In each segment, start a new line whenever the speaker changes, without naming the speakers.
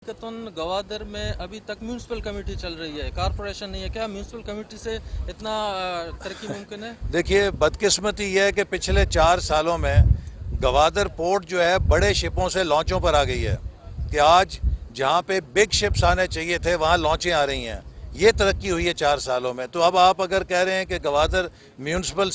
حقیقتاً گوادر میں ابھی تک میونسپل کمیٹی چل رہی ہے, کارپوریشن نہیں ہے. کیا میونسپل کمیٹی سے اتنا ترقی ممکن ہے؟
دیکھیے بدقسمتی یہ ہے کہ پچھلے 4 سالوں میں گوادر پورٹ جو ہے بڑے شپوں سے لانچوں پر آ گئی ہے کہ آج جہاں پہ بگ شپس آنے چاہیے تھے وہاں لانچیں آ رہی ہیں. یہ ترقی ہوئی ہے 4 سالوں میں. تو اب آپ اگر کہہ رہے ہیں کہ گوادر میونسپل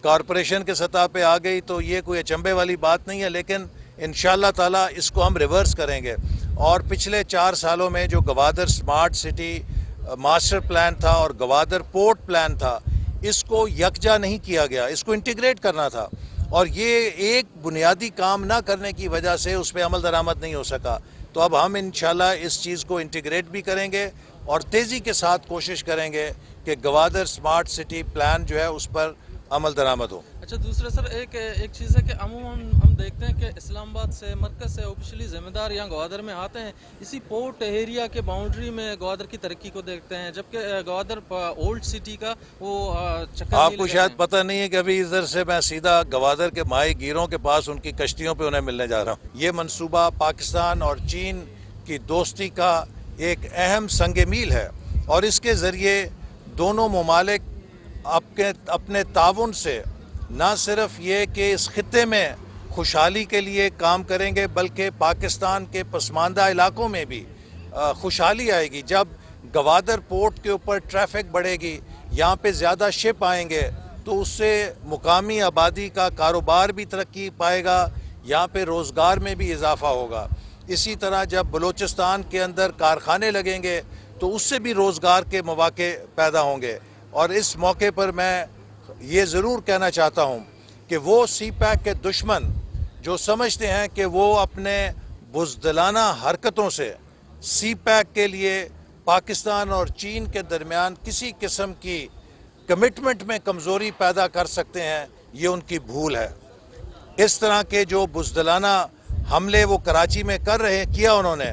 کارپوریشن کے سطح پہ آ گئی تو یہ کوئی اچنبے والی بات نہیں ہے, لیکن انشاءاللہ تعالی اس کو ہم ریورس کریں گے. اور پچھلے 4 سالوں میں جو Gwadar smart city master plan تھا اور گوادر پورٹ پلان تھا, اس کو یکجا نہیں کیا گیا, اس کو انٹیگریٹ کرنا تھا. اور یہ ایک بنیادی کام نہ کرنے کی وجہ سے اس پہ عمل درآمد نہیں ہو سکا. تو اب ہم انشاءاللہ اس چیز کو انٹیگریٹ بھی کریں گے اور تیزی کے ساتھ کوشش کریں گے کہ گوادر سمارٹ سٹی پلان جو ہے اس پر عمل درآمد ہو.
اچھا, دوسرا سر ایک چیز ہے کہ عموماً ہم دیکھتے ہیں کہ اسلام آباد سے مرکز سے آفیشلی ذمہ دار یہاں گوادر میں آتے ہیں, اسی پورٹ ایریا کے باؤنڈری میں گوادر کی ترقی کو دیکھتے ہیں, جبکہ گوادر اولڈ سٹی کا وہ چکر
آپ کو شاید پتہ نہیں ہے کہ ابھی ادھر سے میں سیدھا گوادر کے ماہی گیروں کے پاس ان کی کشتیوں پہ انہیں ملنے جا رہا ہوں. یہ منصوبہ پاکستان اور چین کی دوستی کا ایک اہم سنگ میل ہے اور اس کے ذریعے دونوں ممالک اپنے تعاون سے نہ صرف یہ کہ اس خطے میں خوشحالی کے لیے کام کریں گے بلکہ پاکستان کے پسماندہ علاقوں میں بھی خوشحالی آئے گی. جب گوادر پورٹ کے اوپر ٹریفک بڑھے گی, یہاں پہ زیادہ شپ آئیں گے تو اس سے مقامی آبادی کا کاروبار بھی ترقی پائے گا, یہاں پہ روزگار میں بھی اضافہ ہوگا. اسی طرح جب بلوچستان کے اندر کارخانے لگیں گے تو اس سے بھی روزگار کے مواقع پیدا ہوں گے. اور اس موقع پر میں یہ ضرور کہنا چاہتا ہوں کہ وہ سی پیک کے دشمن جو سمجھتے ہیں کہ وہ اپنے بزدلانہ حرکتوں سے سی پیک کے لیے پاکستان اور چین کے درمیان کسی قسم کی کمٹمنٹ میں کمزوری پیدا کر سکتے ہیں, یہ ان کی بھول ہے. اس طرح کے جو بزدلانہ حملے وہ کراچی میں کیا انہوں نے,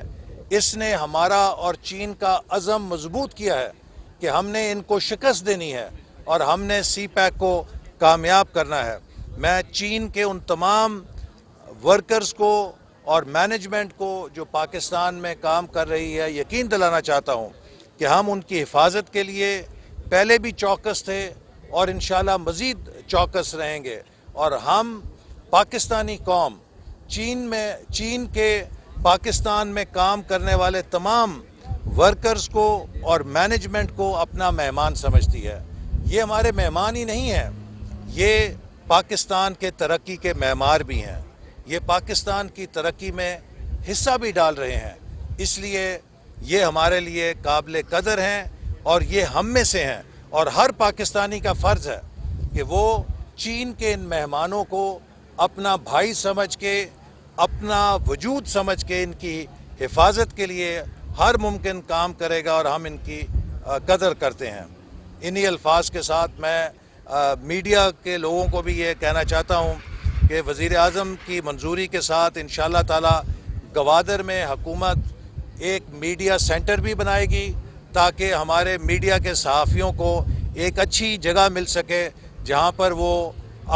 اس نے ہمارا اور چین کا عزم مضبوط کیا ہے کہ ہم نے ان کو شکست دینی ہے اور ہم نے سی پیک کو کامیاب کرنا ہے. میں چین کے ان تمام ورکرز کو اور مینجمنٹ کو جو پاکستان میں کام کر رہی ہے یقین دلانا چاہتا ہوں کہ ہم ان کی حفاظت کے لیے پہلے بھی چوکس تھے اور انشاءاللہ مزید چوکس رہیں گے. اور ہم پاکستانی قوم چین کے پاکستان میں کام کرنے والے تمام ورکرز کو اور مینجمنٹ کو اپنا مہمان سمجھتی ہے. یہ ہمارے مہمان ہی نہیں ہیں, یہ پاکستان کے ترقی کے معمار بھی ہیں, یہ پاکستان کی ترقی میں حصہ بھی ڈال رہے ہیں. اس لیے یہ ہمارے لیے قابل قدر ہیں اور یہ ہم میں سے ہیں, اور ہر پاکستانی کا فرض ہے کہ وہ چین کے ان مہمانوں کو اپنا بھائی سمجھ کے, اپنا وجود سمجھ کے ان کی حفاظت کے لیے ہر ممکن کام کرے گا, اور ہم ان کی قدر کرتے ہیں. انہی الفاظ کے ساتھ میں میڈیا کے لوگوں کو بھی یہ کہنا چاہتا ہوں کہ وزیر اعظم کی منظوری کے ساتھ انشاءاللہ تعالی گوادر میں حکومت ایک میڈیا سینٹر بھی بنائے گی تاکہ ہمارے میڈیا کے صحافیوں کو ایک اچھی جگہ مل سکے جہاں پر وہ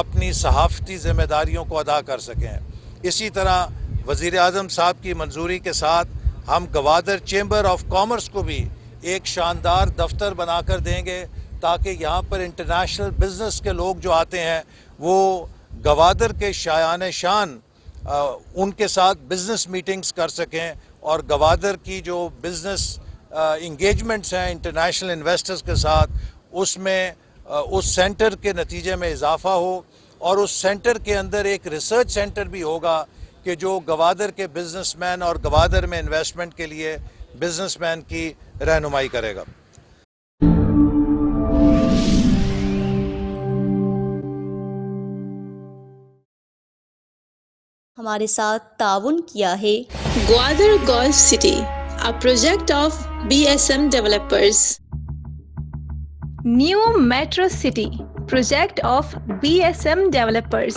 اپنی صحافتی ذمہ داریوں کو ادا کر سکیں. اسی طرح وزیر اعظم صاحب کی منظوری کے ساتھ ہم گوادر چیمبر آف کامرس کو بھی ایک شاندار دفتر بنا کر دیں گے تاکہ یہاں پر انٹرنیشنل بزنس کے لوگ جو آتے ہیں وہ گوادر کے شایان شان ان کے ساتھ بزنس میٹنگز کر سکیں, اور گوادر کی جو بزنس انگیجمنٹس ہیں انٹرنیشنل انویسٹرز کے ساتھ اس میں اس سینٹر کے نتیجے میں اضافہ ہو. اور اس سینٹر کے اندر ایک ریسرچ سینٹر بھی ہوگا کہ جو گوادر کے بزنس مین اور گوادر میں انویسٹمنٹ کے لیے بزنس مین کی رہنمائی کرے گا.
ہمارے ساتھ تعاون کیا ہے
Gwadar golf city, a project of BSM developers.
New Metro City, project of BSM developers.